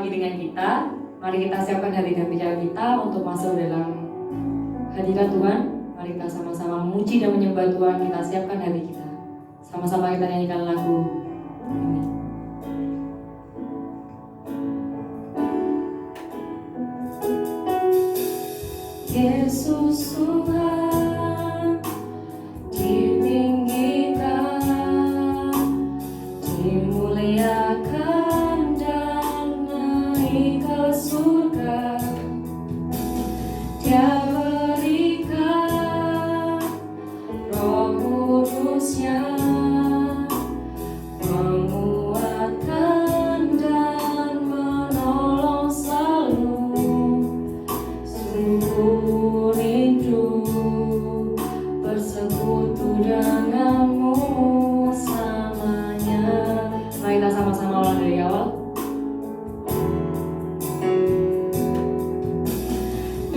lagi dengan kita. Mari kita siapkan hati dan pikiran kita untuk masuk dalam hadirat Tuhan. Mari kita sama-sama memuji dan menyembah Tuhan. Kita siapkan hati kita. Sama-sama kita nyanyikan lagu ini. Yesus Tuhan ditinggikan, dimuliakan dan naik ke surga. Dia berikan Roh Kudus-Nya menguatkan dan menolong selalu. Sungguh rindu bersekutu denganmu selamanya. Mari kita sama-sama ulang dari awal.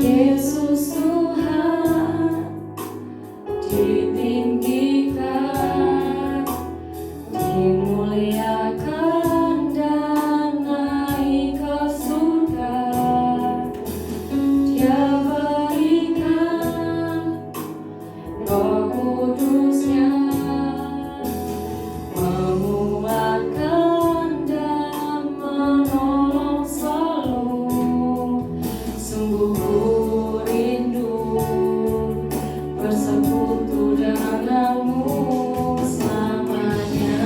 Yesus Tuhan ditinggikan, dimuliakan dan naik ke surga. Dia berikan Roh Kudus-Nya menguatkan dan menolong selalu. Sungguh rindu bersekutu denganmu selamanya.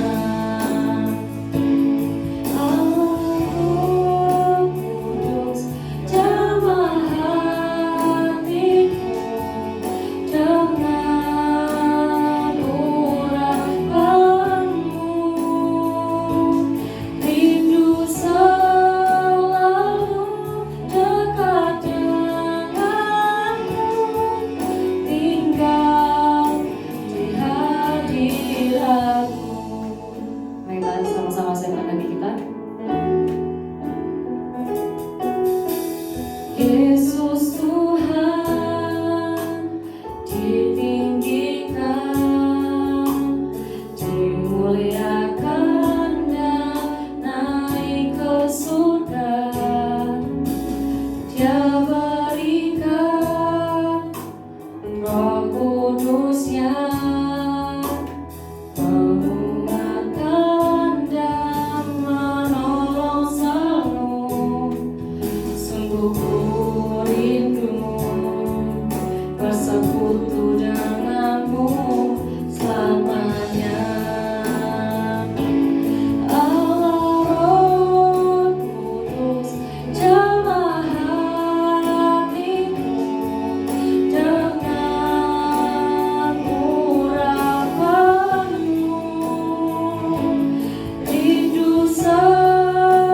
Allah Kudus, jamah hatiku dengan urapanmu. Rindu selalu dekat denganmu, tinggal di hadiratmu. Mari kita sama-sama siapkan hati kita. Yesus Tuhan ditinggikan, dimuliakan dan naik ke surga. Dia berikan Roh Kudus-Nya menguatkan dan menolong selalu. Sungguh rindu bersekutu denganmu selamanya. Allah Roh Kudus, jamah hatiku dengan urapanmu. Rindu selalu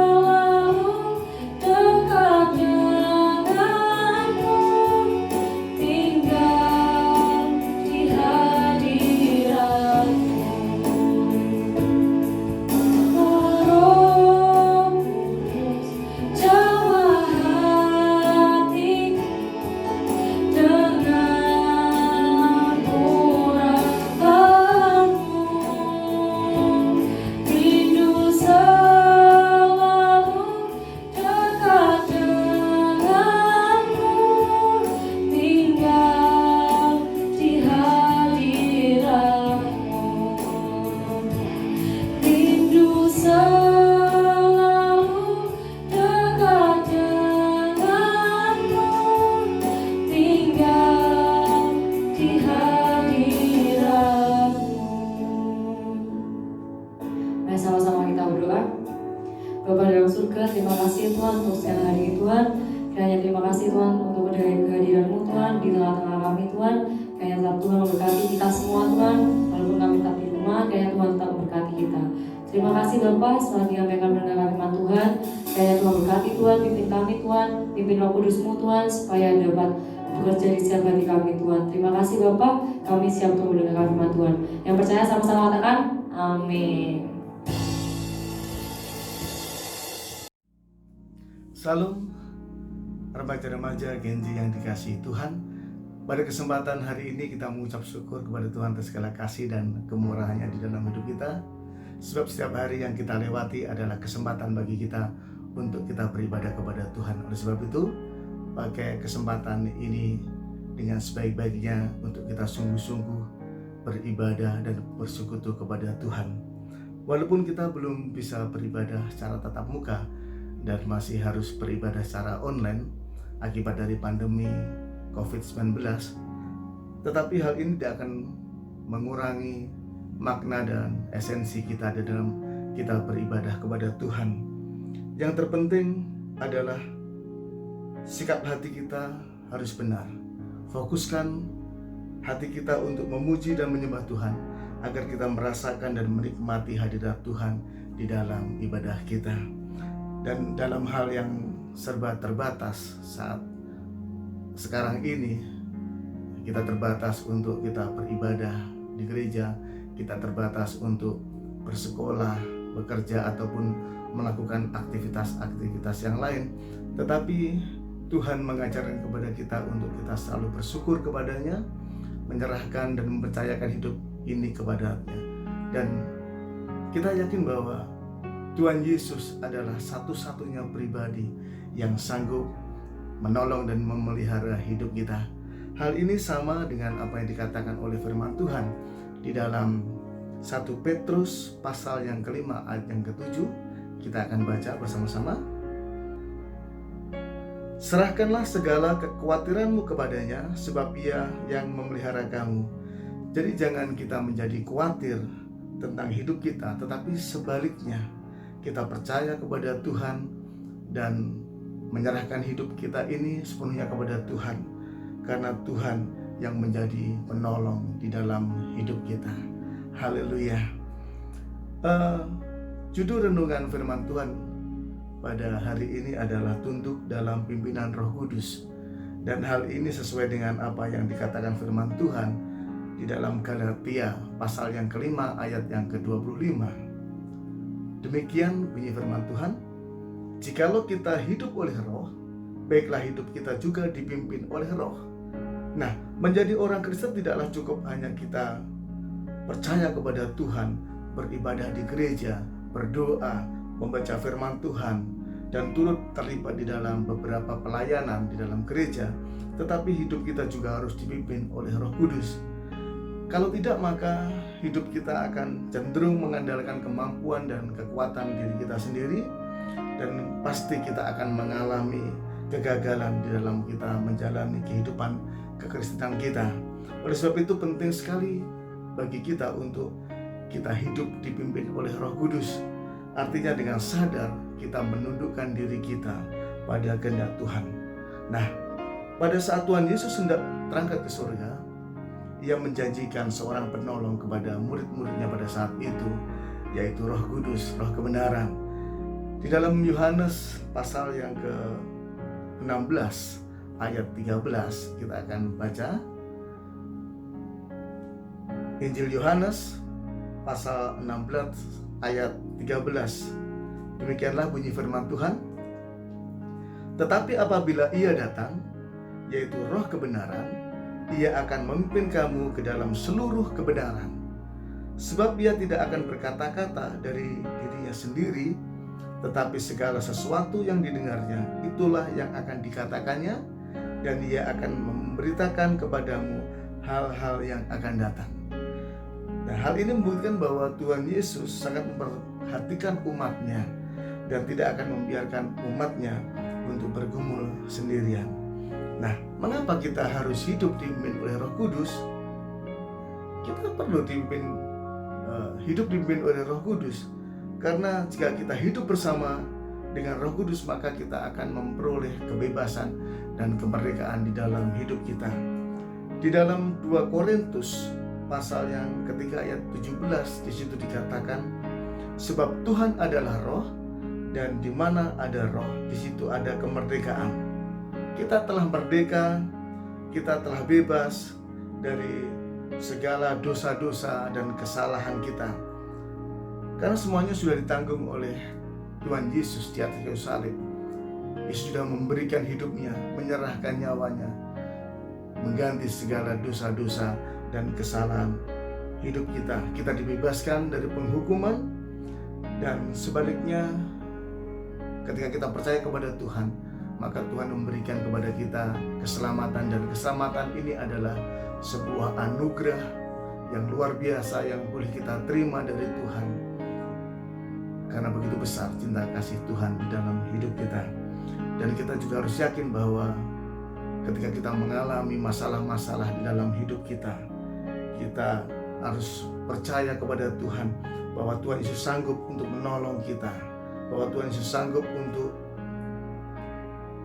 dekat denganmu, tinggal di hadiratmu. Roh Kudus, jamah hatiku dengan urapanmu. Rindu selalu dekat denganmu, tinggal di hadiratmu. Rindu selalu dekat denganmu, tinggal di hadiratmu. Mari sama-sama kita berdoa. Bapa dalam surga, terima kasih Tuhan untuk siang hari ini Tuhan. Kiranya terima kasih Tuhan untuk kehadiran-Mu Tuhan di tengah-tengah kami Tuhan. Kiranya tetap Tuhan memberkati kita semua Tuhan. Walaupun kami tetap di rumah, kiranya Tuhan tetap memberkati kita. Terima kasih Bapa, selagi kami akan mendengar firman Tuhan. Kiranya Tuhan berkati Tuhan, pimpin kami Tuhan, pimpin Roh Kudus-Mu Tuhan, supaya dapat bekerja di setiap hati kami Tuhan. Terima kasih Bapa, kami siap untuk mendengar firman Tuhan. Yang percaya sama-sama katakan, amin. Salam remaja-remaja Genji yang dikasihi Tuhan. Pada kesempatan hari ini kita mengucap syukur kepada Tuhan atas segala kasih dan kemurahan-Nya di dalam hidup kita. Sebab setiap hari yang kita lewati adalah kesempatan bagi kita untuk kita beribadah kepada Tuhan. Oleh sebab itu, pakai kesempatan ini dengan sebaik-baiknya untuk kita sungguh-sungguh beribadah dan bersekutu kepada Tuhan. Walaupun kita belum bisa beribadah secara tatap muka dan masih harus beribadah secara online akibat dari pandemi COVID-19, tetapi hal ini tidak akan mengurangi makna dan esensi kita di dalam kita beribadah kepada Tuhan. Yang terpenting adalah sikap hati kita harus benar. Fokuskan hati kita untuk memuji dan menyembah Tuhan, agar kita merasakan dan menikmati hadirat Tuhan di dalam ibadah kita. Dan dalam hal yang serba terbatas saat sekarang ini, kita terbatas untuk kita beribadah di gereja, kita terbatas untuk bersekolah, bekerja, ataupun melakukan aktivitas-aktivitas yang lain. Tetapi Tuhan mengajarkan kepada kita untuk kita selalu bersyukur kepada-Nya, menyerahkan dan mempercayakan hidup ini kepada-Nya. Dan kita yakin bahwa Tuhan Yesus adalah satu-satunya pribadi yang sanggup menolong dan memelihara hidup kita. Hal ini sama dengan apa yang dikatakan oleh firman Tuhan di dalam 1 Petrus pasal yang kelima ayat yang ke-7. Kita akan baca bersama-sama. Serahkanlah segala kekhawatiranmu kepada-Nya, sebab Ia yang memelihara kamu. Jadi jangan kita menjadi khawatir tentang hidup kita, tetapi sebaliknya kita percaya kepada Tuhan dan menyerahkan hidup kita ini sepenuhnya kepada Tuhan, karena Tuhan yang menjadi penolong di dalam hidup kita. Haleluya. Judul renungan firman Tuhan pada hari ini adalah tunduk dalam pimpinan Roh Kudus. Dan hal ini sesuai dengan apa yang dikatakan firman Tuhan di dalam Galatia pasal yang kelima ayat yang ke-25. Demikian bunyi firman Tuhan, jikalau kita hidup oleh Roh, baiklah hidup kita juga dipimpin oleh Roh. Nah, menjadi orang Kristen tidaklah cukup hanya kita percaya kepada Tuhan, beribadah di gereja, berdoa, membaca firman Tuhan, dan turut terlibat di dalam beberapa pelayanan di dalam gereja, tetapi hidup kita juga harus dipimpin oleh Roh Kudus. Kalau tidak, maka hidup kita akan cenderung mengandalkan kemampuan dan kekuatan diri kita sendiri, dan pasti kita akan mengalami kegagalan di dalam kita menjalani kehidupan kekristenan kita. Oleh sebab itu penting sekali bagi kita untuk kita hidup dipimpin oleh Roh Kudus. Artinya dengan sadar kita menundukkan diri kita pada kehendak Tuhan. Nah, pada saat Tuhan Yesus hendak terangkat ke surga, Ia menjanjikan seorang penolong kepada murid-muridnya pada saat itu, yaitu Roh Kudus, Roh kebenaran. Di dalam Yohanes pasal yang ke-16 ayat 13 kita akan baca. Injil Yohanes pasal 16 ayat 13. Demikianlah bunyi firman Tuhan. Tetapi apabila Ia datang, yaitu Roh kebenaran, Ia akan memimpin kamu ke dalam seluruh kebenaran. Sebab Ia tidak akan berkata-kata dari dirinya sendiri, tetapi segala sesuatu yang didengarnya, itulah yang akan dikatakannya, dan Ia akan memberitakan kepadamu hal-hal yang akan datang. Nah, hal ini membuktikan bahwa Tuhan Yesus sangat memperhatikan umatnya dan tidak akan membiarkan umatnya untuk bergumul sendirian. Nah, mengapa kita harus hidup dipimpin oleh Roh Kudus? Kita perlu hidup dipimpin oleh Roh Kudus, karena jika kita hidup bersama dengan Roh Kudus, maka kita akan memperoleh kebebasan dan kemerdekaan di dalam hidup kita. Di dalam 2 Korintus pasal yang ketiga ayat 17, di situ dikatakan, sebab Tuhan adalah Roh, dan di mana ada Roh, di situ ada kemerdekaan. Kita telah merdeka, kita telah bebas dari segala dosa-dosa dan kesalahan kita, karena semuanya sudah ditanggung oleh Tuhan Yesus di atas kayu salib. Yesus sudah memberikan hidupnya, menyerahkan nyawanya, mengganti segala dosa-dosa dan kesalahan hidup kita. Kita dibebaskan dari penghukuman, dan sebaliknya Ketika kita percaya kepada Tuhan, maka Tuhan memberikan kepada kita keselamatan, dan keselamatan ini adalah sebuah anugerah yang luar biasa yang boleh kita terima dari Tuhan. Karena begitu besar cinta kasih Tuhan di dalam hidup kita. Dan kita juga harus yakin bahwa ketika kita mengalami masalah-masalah di dalam hidup kita, kita harus percaya kepada Tuhan bahwa Tuhan Yesus sanggup untuk menolong kita, bahwa Tuhan Yesus sanggup untuk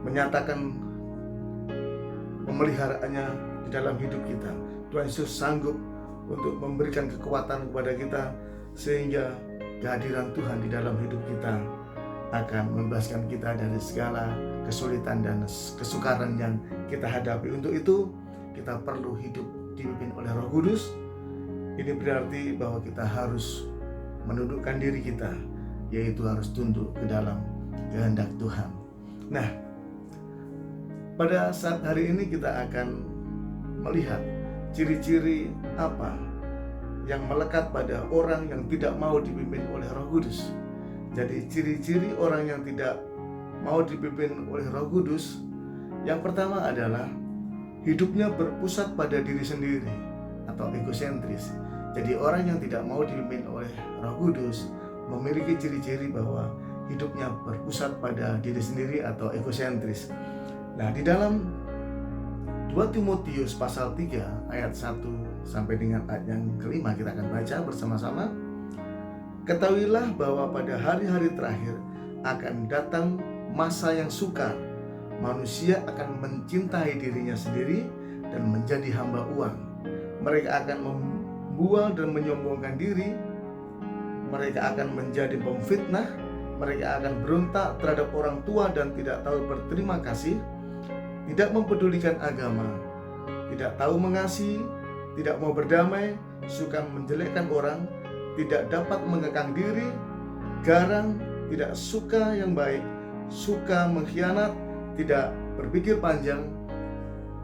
menyatakan pemeliharaannya di dalam hidup kita. Tuhan Yesus sanggup untuk memberikan kekuatan kepada kita, sehingga kehadiran Tuhan di dalam hidup kita akan membebaskan kita dari segala kesulitan dan kesukaran yang kita hadapi. Untuk itu kita perlu hidup dipimpin oleh Roh Kudus. Ini berarti bahwa kita harus menundukkan diri kita, yaitu harus tunduk ke dalam kehendak Tuhan. Nah, pada saat hari ini kita akan melihat ciri-ciri apa yang melekat pada orang yang tidak mau dipimpin oleh Roh Kudus. Jadi ciri-ciri orang yang tidak mau dipimpin oleh Roh Kudus, yang pertama adalah hidupnya berpusat pada diri sendiri atau egosentris. Jadi orang yang tidak mau dipimpin oleh Roh Kudus memiliki ciri-ciri bahwa hidupnya berpusat pada diri sendiri atau egosentris. Nah, di dalam 2 Timotius pasal 3 ayat 1 sampai dengan ayat yang kelima kita akan baca bersama-sama. Ketahuilah bahwa pada hari-hari terakhir akan datang masa yang sukar. Manusia akan mencintai dirinya sendiri dan menjadi hamba uang. Mereka akan membual dan menyombongkan diri. Mereka akan menjadi pemfitnah. Mereka akan berontak terhadap orang tua dan tidak tahu berterima kasih, tidak mempedulikan agama, tidak tahu mengasihi, tidak mau berdamai, suka menjelekkan orang, tidak dapat mengekang diri, garang, tidak suka yang baik, suka mengkhianat, tidak berpikir panjang,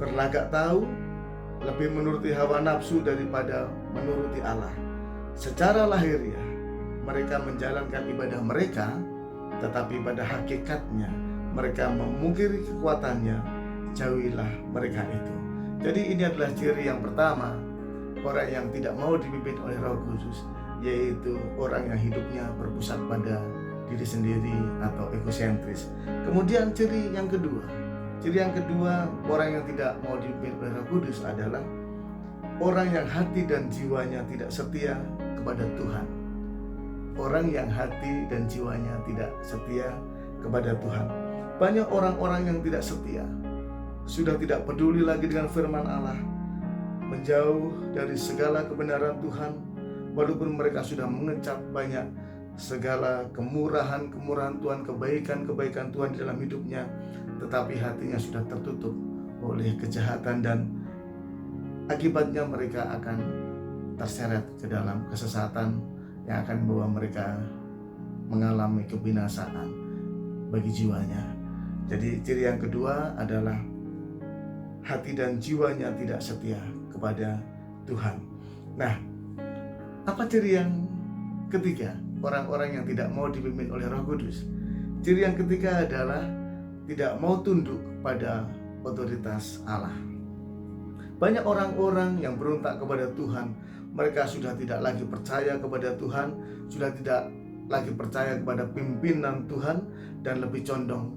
berlagak tahu, lebih menuruti hawa nafsu daripada menuruti Allah. Secara lahiriah mereka menjalankan ibadah mereka, tetapi pada hakikatnya mereka memungkiri kekuatannya. Jauhilah mereka itu. Jadi ini adalah ciri yang pertama, orang yang tidak mau dipimpin oleh Roh Kudus, yaitu orang yang hidupnya berpusat pada diri sendiri atau egosentris. Kemudian ciri yang kedua, orang yang tidak mau dipimpin oleh Roh Kudus adalah orang yang hati dan jiwanya tidak setia kepada Tuhan. Orang yang hati dan jiwanya tidak setia kepada Tuhan. Banyak orang-orang yang tidak setia, sudah tidak peduli lagi dengan firman Allah, menjauh dari segala kebenaran Tuhan, walaupun mereka sudah mengecap banyak segala kemurahan Tuhan, kebaikan Tuhan di dalam hidupnya, tetapi hatinya sudah tertutup oleh kejahatan, dan akibatnya mereka akan terseret ke dalam kesesatan yang akan membawa mereka mengalami kebinasaan bagi jiwanya. Jadi ciri yang kedua adalah hati dan jiwanya tidak setia kepada Tuhan. Nah, apa ciri yang ketiga? Orang-orang yang tidak mau dipimpin oleh Roh Kudus. Ciri yang ketiga adalah tidak mau tunduk pada otoritas Allah. Banyak orang-orang yang berontak kepada Tuhan. Mereka sudah tidak lagi percaya kepada Tuhan, sudah tidak lagi percaya kepada pimpinan Tuhan, dan lebih condong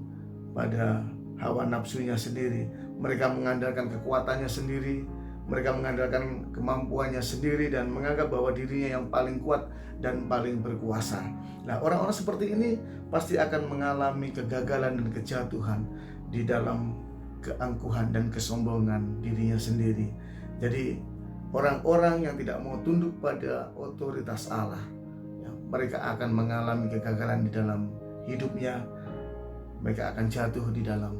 pada hawa nafsunya sendiri. Mereka mengandalkan kekuatannya sendiri, mereka mengandalkan kemampuannya sendiri, dan menganggap bahwa dirinya yang paling kuat dan paling berkuasa. Nah, orang-orang seperti ini pasti akan mengalami kegagalan dan kejatuhan di dalam keangkuhan dan kesombongan dirinya sendiri. Jadi orang-orang yang tidak mau tunduk pada otoritas Allah, ya, mereka akan mengalami kegagalan di dalam hidupnya. Mereka akan jatuh di dalam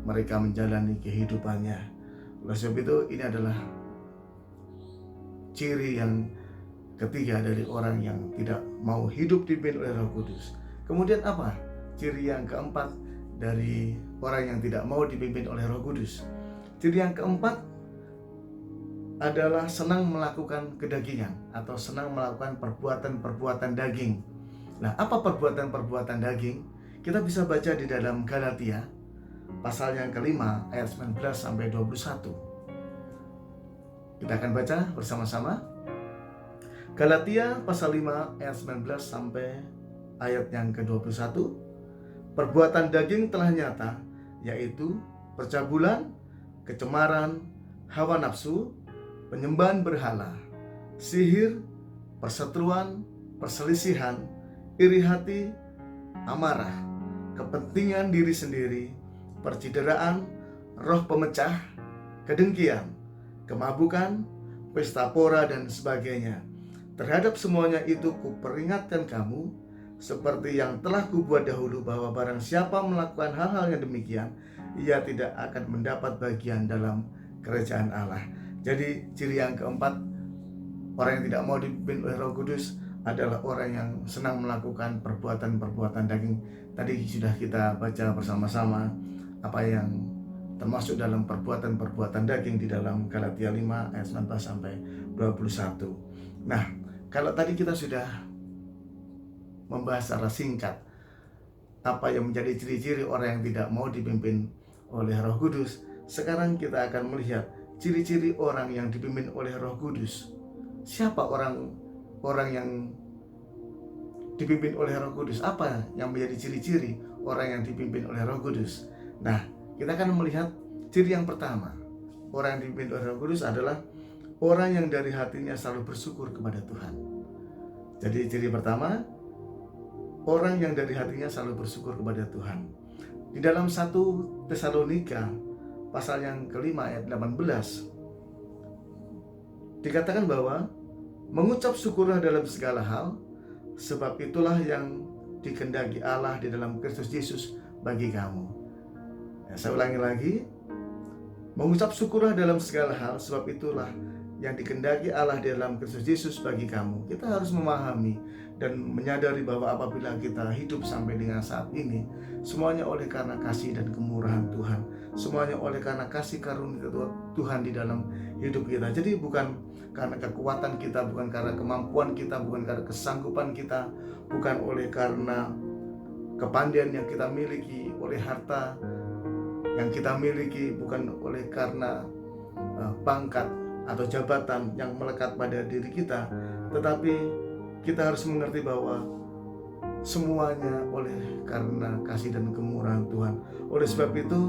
mereka menjalani kehidupannya. Oleh sebab itu, ini adalah ciri yang ketiga dari orang yang tidak mau hidup dipimpin oleh Roh Kudus. Kemudian apa? Ciri yang keempat dari orang yang tidak mau dipimpin oleh Roh Kudus. Ciri yang keempat adalah senang melakukan kedagingan atau senang melakukan perbuatan-perbuatan daging. Nah, apa perbuatan-perbuatan daging? Kita bisa baca di dalam Galatia pasal yang kelima ayat 19 sampai 21. Kita akan baca bersama-sama. Galatia pasal 5 ayat 19 sampai ayat yang ke-21. Perbuatan daging telah nyata, yaitu percabulan, kecemaran, hawa nafsu, penyembahan berhala, sihir, perseteruan, perselisihan, iri hati, amarah, kepentingan diri sendiri, percideraan, roh pemecah, kedengkian, kemabukan, pesta pora, dan sebagainya. Terhadap semuanya itu kuperingatkan kamu, seperti yang telah kubuat dahulu, bahwa barang siapa melakukan hal-hal yang demikian, ia tidak akan mendapat bagian dalam kerajaan Allah. Jadi ciri yang keempat, orang yang tidak mau dipimpin oleh Roh Kudus adalah orang yang senang melakukan perbuatan-perbuatan daging. Tadi sudah kita baca bersama-sama apa yang termasuk dalam perbuatan-perbuatan daging di dalam Galatia 5 ayat 19 sampai 21. Nah, kalau tadi kita sudah membahas secara singkat apa yang menjadi ciri-ciri orang yang tidak mau dipimpin oleh Roh Kudus, sekarang kita akan melihat ciri-ciri orang yang dipimpin oleh Roh Kudus. Siapa orang yang dipimpin oleh Roh Kudus? Apa yang menjadi ciri-ciri orang yang dipimpin oleh Roh Kudus? Nah, kita akan melihat ciri yang pertama. Orang yang dipimpin oleh Roh Kudus adalah orang yang dari hatinya selalu bersyukur kepada Tuhan. Jadi ciri pertama, orang yang dari hatinya selalu bersyukur kepada Tuhan. Di dalam 1 Tesalonika pasal yang kelima ayat 18 dikatakan bahwa mengucap syukurlah dalam segala hal, sebab itulah yang dikehendaki Allah di dalam Kristus Yesus bagi kamu. Saya ulangi lagi, mengucap syukurlah dalam segala hal, sebab itulah yang dikehendaki Allah di dalam Kristus Yesus bagi kamu. Kita harus memahami dan menyadari bahwa apabila kita hidup sampai dengan saat ini, semuanya oleh karena kasih dan kemurahan Tuhan. Semuanya oleh karena kasih karunia Tuhan di dalam hidup kita. Jadi bukan karena kekuatan kita, bukan karena kemampuan kita, bukan karena kesanggupan kita, bukan oleh karena kepandaian yang kita miliki, oleh harta yang kita miliki, bukan oleh karena pangkat atau jabatan yang melekat pada diri kita, tetapi kita harus mengerti bahwa semuanya oleh karena kasih dan kemurahan Tuhan. Oleh sebab itu,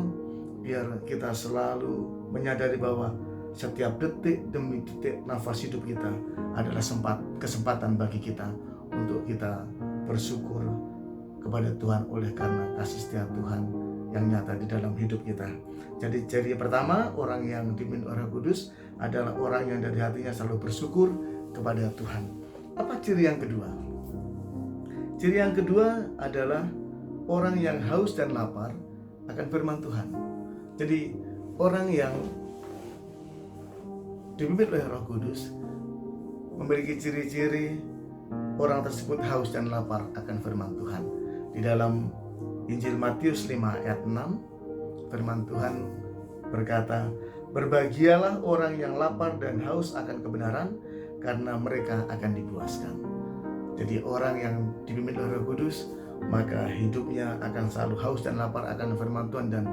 biar kita selalu menyadari bahwa setiap detik demi detik nafas hidup kita adalah kesempatan bagi kita untuk kita bersyukur kepada Tuhan oleh karena kasih setia Tuhan yang nyata di dalam hidup kita. Jadi ciri pertama, orang yang dipimpin oleh Roh Kudus adalah orang yang dari hatinya selalu bersyukur kepada Tuhan. Apa ciri yang kedua? Ciri yang kedua adalah orang yang haus dan lapar akan firman Tuhan. Jadi orang yang dipimpin oleh Roh Kudus memiliki ciri-ciri orang tersebut haus dan lapar akan firman Tuhan. Di dalam Injil Matius 5 ayat 6, firman Tuhan berkata, berbahagialah orang yang lapar dan haus akan kebenaran, karena mereka akan dipuaskan. Jadi orang yang dipimpin oleh Roh Kudus, maka hidupnya akan selalu haus dan lapar akan firman Tuhan, dan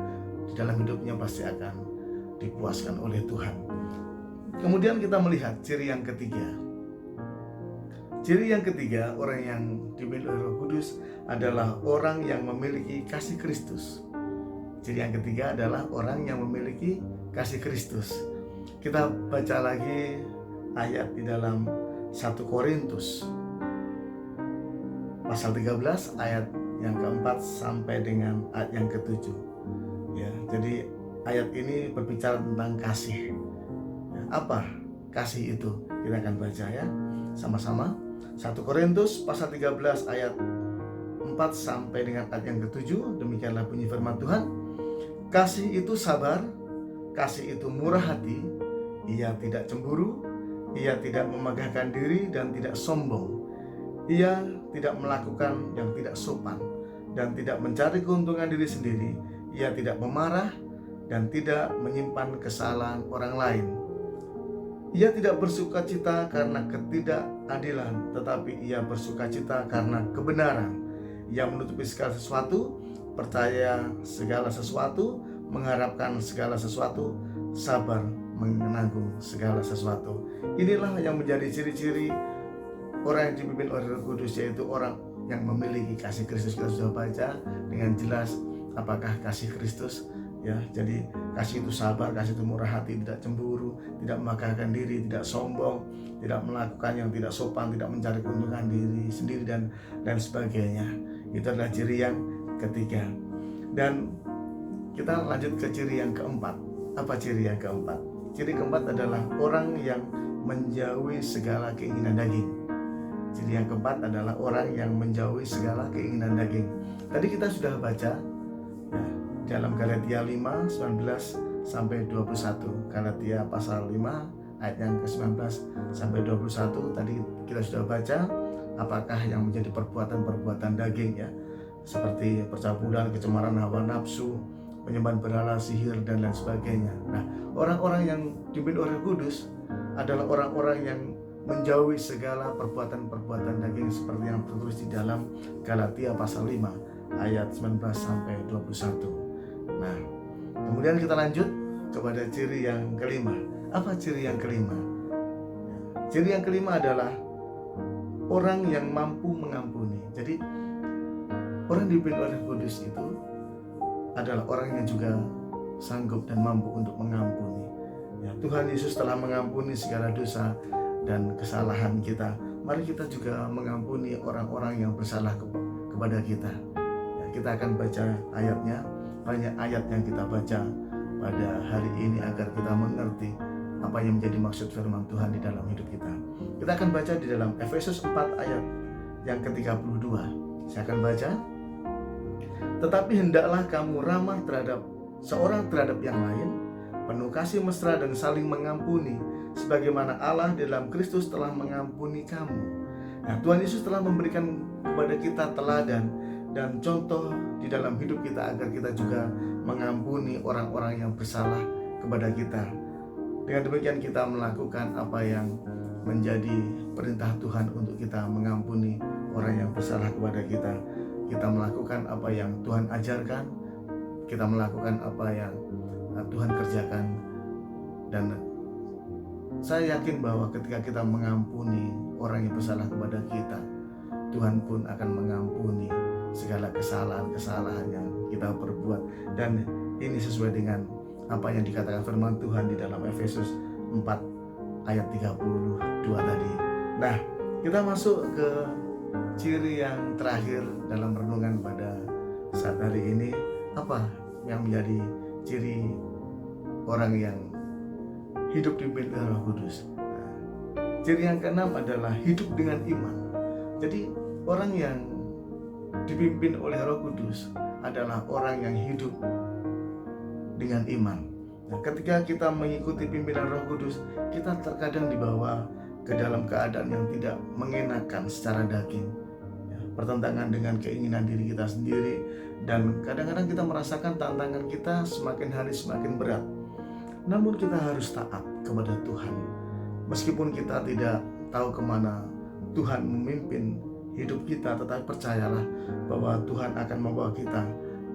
di dalam hidupnya pasti akan dipuaskan oleh Tuhan. Kemudian kita melihat ciri yang ketiga. Ciri yang ketiga, orang yang dipimpin oleh Roh Kudus adalah orang yang memiliki kasih Kristus. Ciri yang ketiga adalah orang yang memiliki kasih Kristus. Kita baca lagi ayat di dalam 1 Korintus pasal 13 ayat yang keempat sampai dengan ayat yang ketujuh. Ya, jadi ayat ini berbicara tentang kasih. Apa kasih itu? Kita akan baca ya sama-sama. 1 Korintus pasal 13 ayat 4 sampai dengan ayat yang ke-7. Demikianlah bunyi firman Tuhan. Kasih itu sabar, kasih itu murah hati, ia tidak cemburu, ia tidak memegahkan diri dan tidak sombong. Ia tidak melakukan yang tidak sopan dan tidak mencari keuntungan diri sendiri. Ia tidak memarah dan tidak menyimpan kesalahan orang lain. Ia tidak bersukacita karena ketidakadilan, tetapi ia bersukacita karena kebenaran. yang menutupi segala sesuatu, percaya segala sesuatu, mengharapkan segala sesuatu, sabar menanggung segala sesuatu. Inilah yang menjadi ciri-ciri orang yang dipimpin oleh Roh Kudus, yaitu orang yang memiliki kasih Kristus. Kita sudah baca dengan jelas apakah kasih Kristus, ya. Jadi kasih itu sabar, kasih itu murah hati, tidak cemburu, tidak memegahkan diri, tidak sombong, tidak melakukan yang tidak sopan, tidak mencari keuntungan diri sendiri, dan sebagainya. Itu adalah ciri yang ketiga. Dan kita lanjut ke ciri yang keempat. Apa ciri yang keempat? Ciri keempat adalah orang yang menjauhi segala keinginan daging. Ciri yang keempat adalah orang yang menjauhi segala keinginan daging. Tadi kita sudah baca, ya, dalam Galatia 5, 19 sampai 21. Galatia pasal 5 ayat yang ke-19 sampai 21. Tadi kita sudah baca apakah yang menjadi perbuatan-perbuatan daging, ya, seperti percabulan, kecemaran hawa nafsu, penyembahan berhala, sihir, dan lain sebagainya. Nah, orang-orang yang dipimpin oleh Kudus adalah orang-orang yang menjauhi segala perbuatan-perbuatan daging seperti yang tertulis di dalam Galatia pasal 5 ayat 19 sampai 21. Nah, kemudian kita lanjut kepada ciri yang kelima. Apa ciri yang kelima? Ciri yang kelima adalah orang yang mampu mengampuni. Jadi orang dipimpin oleh Kudus itu adalah orang yang juga sanggup dan mampu untuk mengampuni. Ya, Tuhan Yesus telah mengampuni segala dosa dan kesalahan kita. Mari kita juga mengampuni orang-orang yang bersalah kepada kita. Ya, kita akan baca ayatnya. Banyak ayat yang kita baca pada hari ini agar kita mengerti apa yang menjadi maksud firman Tuhan di dalam hidup kita. Kita akan baca di dalam Efesus 4 ayat yang ke-32. Saya akan baca. Tetapi hendaklah kamu ramah terhadap seorang terhadap yang lain, penuh kasih mesra dan saling mengampuni, sebagaimana Allah di dalam Kristus telah mengampuni kamu. Nah, Tuhan Yesus telah memberikan kepada kita teladan dan contoh di dalam hidup kita agar kita juga mengampuni orang-orang yang bersalah kepada kita. Dengan demikian kita melakukan apa yang menjadi perintah Tuhan untuk kita mengampuni orang yang bersalah kepada kita. Kita melakukan apa yang Tuhan ajarkan, kita melakukan apa yang Tuhan kerjakan, dan saya yakin bahwa ketika kita mengampuni orang yang bersalah kepada kita, Tuhan pun akan mengampuni segala kesalahan-kesalahan yang kita perbuat. Dan ini sesuai dengan apa yang dikatakan firman Tuhan di dalam Efesus 4 ayat 32 tadi. Nah, kita masuk ke ciri yang terakhir dalam renungan pada saat hari ini. Apa yang menjadi ciri orang yang hidup dipimpin oleh Roh Kudus? Nah, ciri yang keenam adalah hidup dengan iman. Jadi orang yang dipimpin oleh Roh Kudus adalah orang yang hidup dengan iman. Nah, ketika kita mengikuti pimpinan Roh Kudus, kita terkadang dibawa ke dalam keadaan yang tidak mengenakan secara daging, ya, bertentangan dengan keinginan diri kita sendiri, dan kadang-kadang kita merasakan tantangan kita semakin hari semakin berat. Namun kita harus taat kepada Tuhan, meskipun kita tidak tahu kemana Tuhan memimpin hidup kita, tetapi percayalah bahwa Tuhan akan membawa kita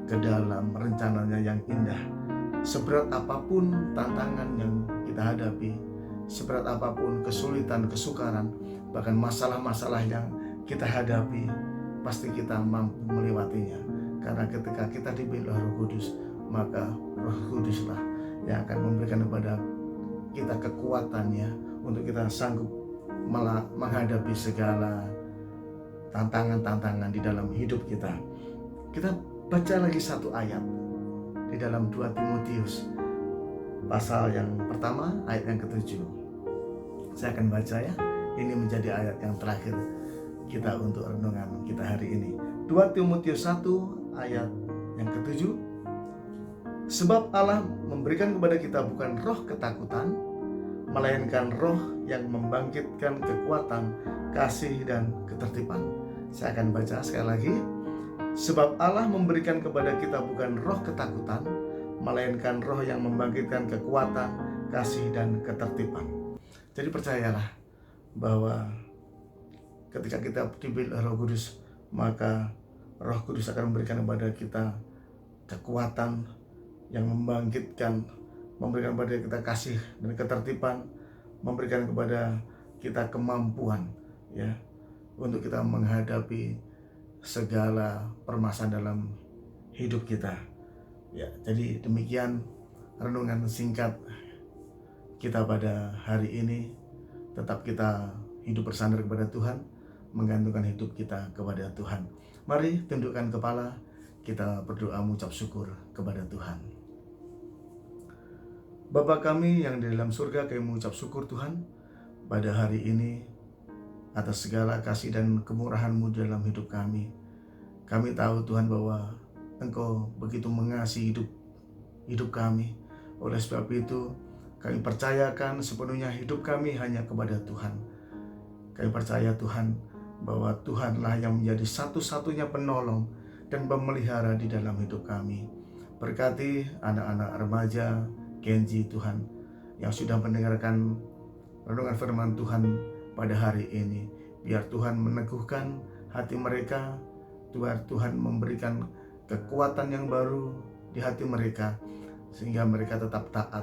ke dalam rencananya yang indah. Seberat apapun tantangan yang kita hadapi, seberat apapun kesulitan, kesukaran, bahkan masalah-masalah yang kita hadapi, pasti kita mampu melewatinya. Karena ketika kita dipimpin oleh Roh Kudus, maka Roh Kuduslah yang akan memberikan kepada kita kekuatannya untuk kita sanggup menghadapi segala tantangan-tantangan di dalam hidup kita. Kita baca lagi satu ayat di dalam 2 Timotius pasal yang pertama ayat yang ke-7. Saya akan baca, ya. Ini menjadi ayat yang terakhir kita untuk renungan kita hari ini. 2 Timotius 1 ayat yang ke-7. Sebab Allah memberikan kepada kita bukan roh ketakutan, melainkan roh yang membangkitkan kekuatan, kasih, dan ketertiban. Saya akan baca sekali lagi. Sebab Allah memberikan kepada kita bukan roh ketakutan, melainkan roh yang membangkitkan kekuatan, kasih, dan ketertiban. Jadi percayalah bahwa ketika kita dipimpin oleh Roh Kudus, maka Roh Kudus akan memberikan kepada kita kekuatan yang membangkitkan, memberikan kepada kita kasih dan ketertiban, memberikan kepada kita kemampuan ya untuk kita menghadapi segala permasalahan dalam hidup kita. Ya, jadi demikian renungan singkat kita pada hari ini. Tetap kita hidup bersandar kepada Tuhan, menggantungkan hidup kita kepada Tuhan. Mari tundukkan kepala, kita berdoa mengucap syukur kepada Tuhan. Bapa kami yang di dalam surga, kami mengucap syukur Tuhan pada hari ini atas segala kasih dan kemurahan-Mu dalam hidup kami. Kami tahu Tuhan bahwa Engkau begitu mengasihi hidup kami. Oleh sebab itu kami percayakan sepenuhnya hidup kami hanya kepada Tuhan. Kami percaya Tuhan bahwa Tuhanlah yang menjadi satu-satunya penolong dan pemelihara di dalam hidup kami. Berkati anak-anak remaja Kenji Tuhan yang sudah mendengarkan renungan firman Tuhan pada hari ini. Biar Tuhan meneguhkan hati mereka, Tuhan memberikan kekuatan yang baru di hati mereka, sehingga mereka tetap taat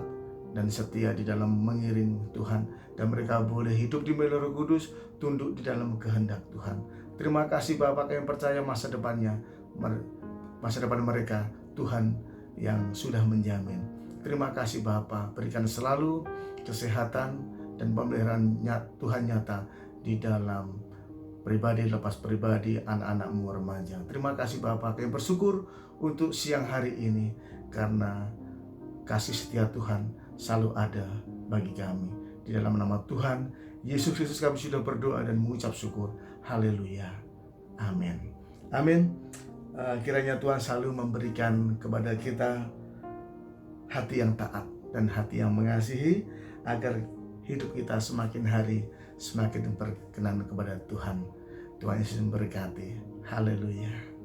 dan setia di dalam mengiring Tuhan, dan mereka boleh hidup di melalui Roh Kudus, tunduk di dalam kehendak Tuhan. Terima kasih Bapak, yang percaya masa depan mereka Tuhan yang sudah menjamin. Terima kasih Bapa, berikan selalu kesehatan dan pemeliharaan Tuhan nyata di dalam pribadi lepas pribadi anak-anak-Mu remaja. Terima kasih Bapa, kami bersyukur untuk siang hari ini karena kasih setia Tuhan selalu ada bagi kami. Di dalam nama Tuhan Yesus Kristus kami sudah berdoa dan mengucap syukur. Haleluya. Amin. Amin. Kiranya Tuhan selalu memberikan kepada kita hati yang taat dan hati yang mengasihi, agar hidup kita semakin hari semakin berkenan kepada Tuhan. Tuhan Yesus memberkati. Haleluya.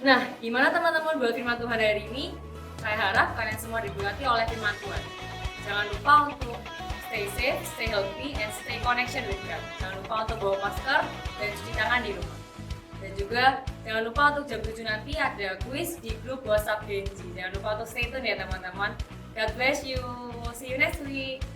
Nah, gimana teman-teman buat firman Tuhan hari ini? Saya harap kalian semua diberkati oleh firman Tuhan. Jangan lupa untuk stay safe, stay healthy, and stay connection with God. Jangan lupa untuk bawa masker dan cuci tangan di rumah. Dan juga jangan lupa untuk jam 7 nanti ada quiz di grup WhatsApp Genji. Jangan lupa untuk stay tune ya teman-teman. God bless you. See you next week.